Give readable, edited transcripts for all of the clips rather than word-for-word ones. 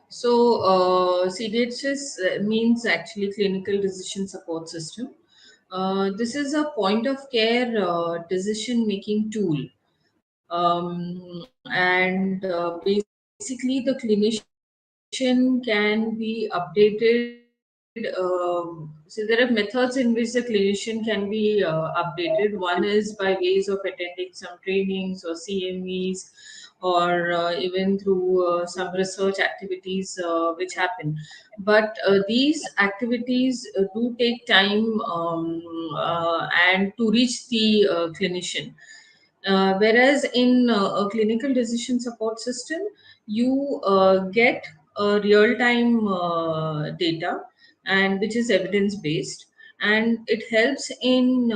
CDHS means actually Clinical Decision Support System. This is a point of care decision making tool. Basically, the clinician can be updated. So there are methods in which the clinician can be updated. One is by ways of attending some trainings or CMEs, or even through some research activities which happen. But these activities do take time, and to reach the clinician. Whereas in a clinical decision support system, you get real time data, and which is evidence based, and it helps in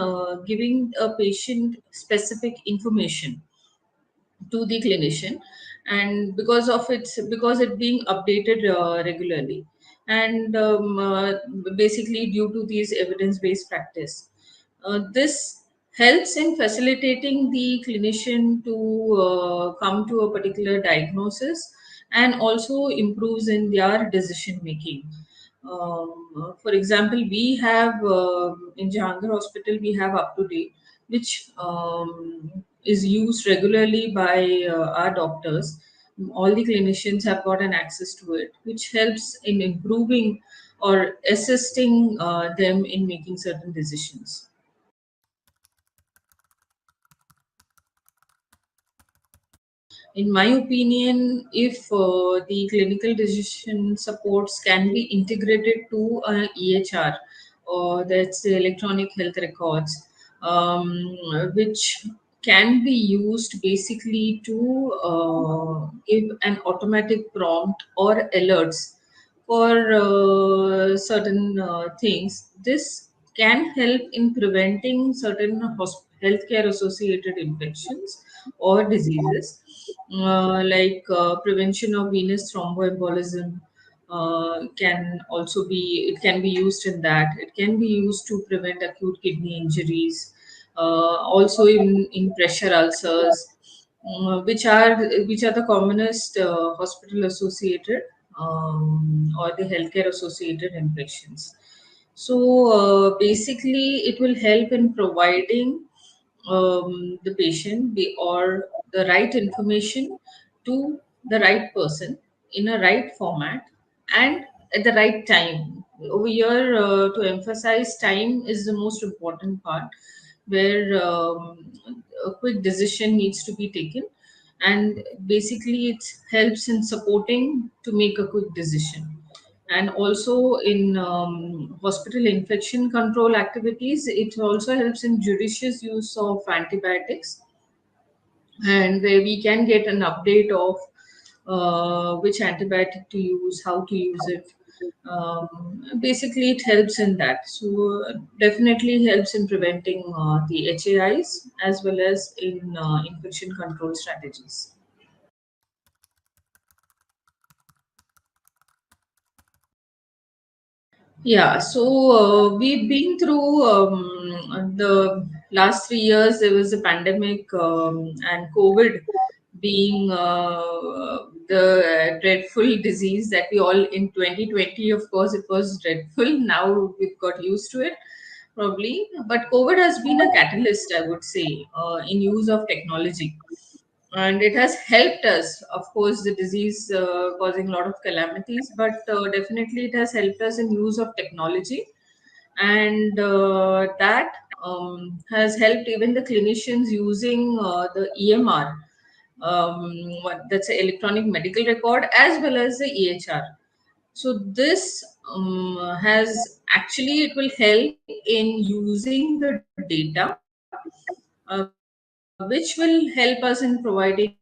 giving a patient specific information to the clinician, and because it being updated regularly, and basically due to these evidence based practice, this helps in facilitating the clinician to come to a particular diagnosis, and also improves in their decision making. For example, we have in Jehangir Hospital, we have Up to Date, which is used regularly by our doctors. All the clinicians have got an access to it, which helps in improving or assisting them in making certain decisions. In my opinion, if the clinical decision supports can be integrated to EHR, or that's the electronic health records, which can be used basically to give an automatic prompt or alerts for certain things. This can help in preventing certain healthcare associated infections or diseases, like prevention of venous thromboembolism. It can be used in that. It can be used to prevent acute kidney injuries, also in pressure ulcers, which are the commonest hospital associated, or the healthcare associated infections. Basically, it will help in providing the patient or the right information to the right person in a right format and at the right time. Over here, to emphasize, time is the most important part, where a quick decision needs to be taken, and basically it helps in supporting to make a quick decision. And also in hospital infection control activities, it also helps in judicious use of antibiotics, and where we can get an update of which antibiotic to use, how to use it. Basically, it helps in that. Definitely helps in preventing the HAIs as well as in infection control strategies. Yeah, we've been through the last 3 years. There was a pandemic, and COVID being the dreadful disease that we all in 2020, of course, it was dreadful. Now we've got used to it, probably. But COVID has been a catalyst, I would say, in use of technology, and it has helped us. Of course, the disease causing a lot of calamities, but definitely it has helped us in use of technology, and that has helped even the clinicians using the EMR, that's an electronic medical record, as well as the EHR. So this has actually, it will help in using the data, which will help us in providing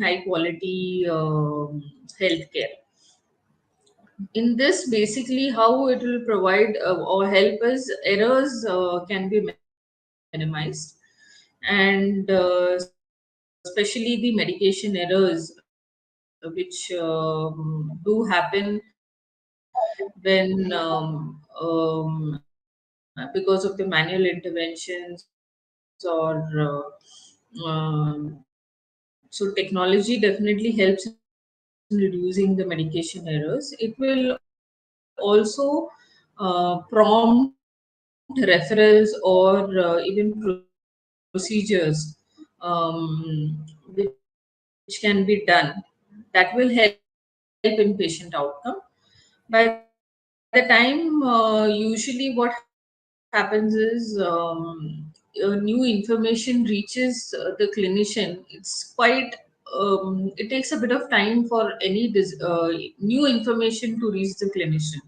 high quality healthcare. In this, basically, how it will provide or help us, errors can be minimized, and especially the medication errors, which do happen when because of the manual interventions, or technology definitely helps reducing the medication errors. It will also prompt referrals or even procedures which can be done. That will help in patient outcome. By the time, usually what happens is new information reaches the clinician. It's quite it takes a bit of time for new information to reach the clinician.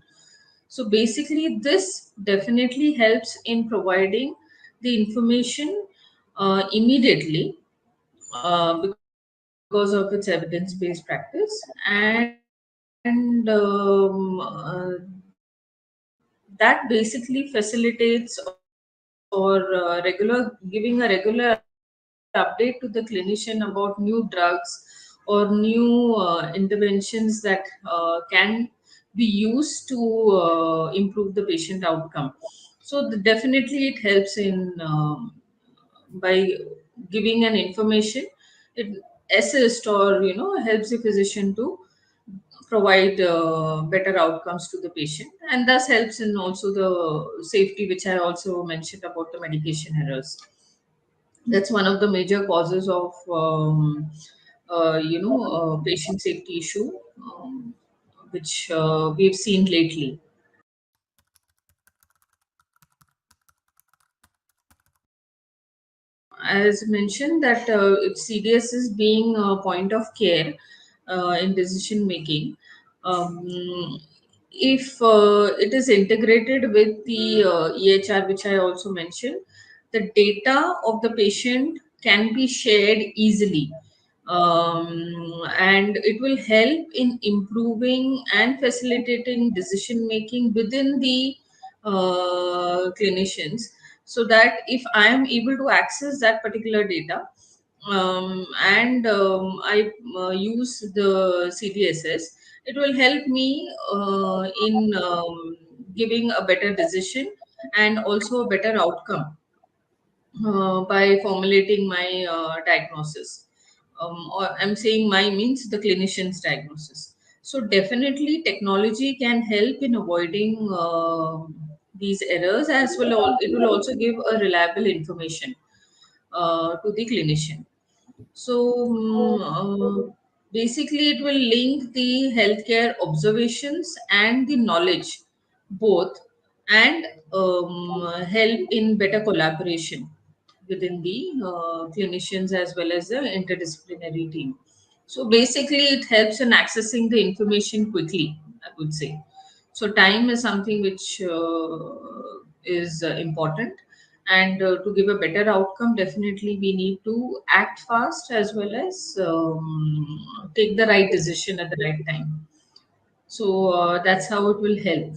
So basically, this definitely helps in providing the information immediately because of its evidence-based practice, and that basically facilitates or giving a regular update to the clinician about new drugs or new interventions that can be used to improve the patient outcome. So definitely it helps in by giving an information, it assist or helps the physician to provide better outcomes to the patient, and thus helps in also the safety, which I also mentioned about the medication errors. That's one of the major causes of patient safety issue, which we've seen lately. As mentioned, that CDS is being a point of care in decision making. Um, if it is integrated with the EHR, which I also mentioned, the data of the patient can be shared easily. And it will help in improving and facilitating decision making within the clinicians, so that if I am able to access that particular data, and I use the CDSS, it will help me in giving a better decision and also a better outcome by formulating my diagnosis. Or I'm saying my means the clinician's diagnosis. So definitely technology can help in avoiding these errors, as well. It will also give a reliable information to the clinician. So basically, it will link the healthcare observations and the knowledge both, and help in better collaboration within the clinicians as well as the interdisciplinary team. So basically, it helps in accessing the information quickly, I would say. So time is something which is important, and to give a better outcome, definitely we need to act fast as well as take the right decision at the right time. So that's how it will help.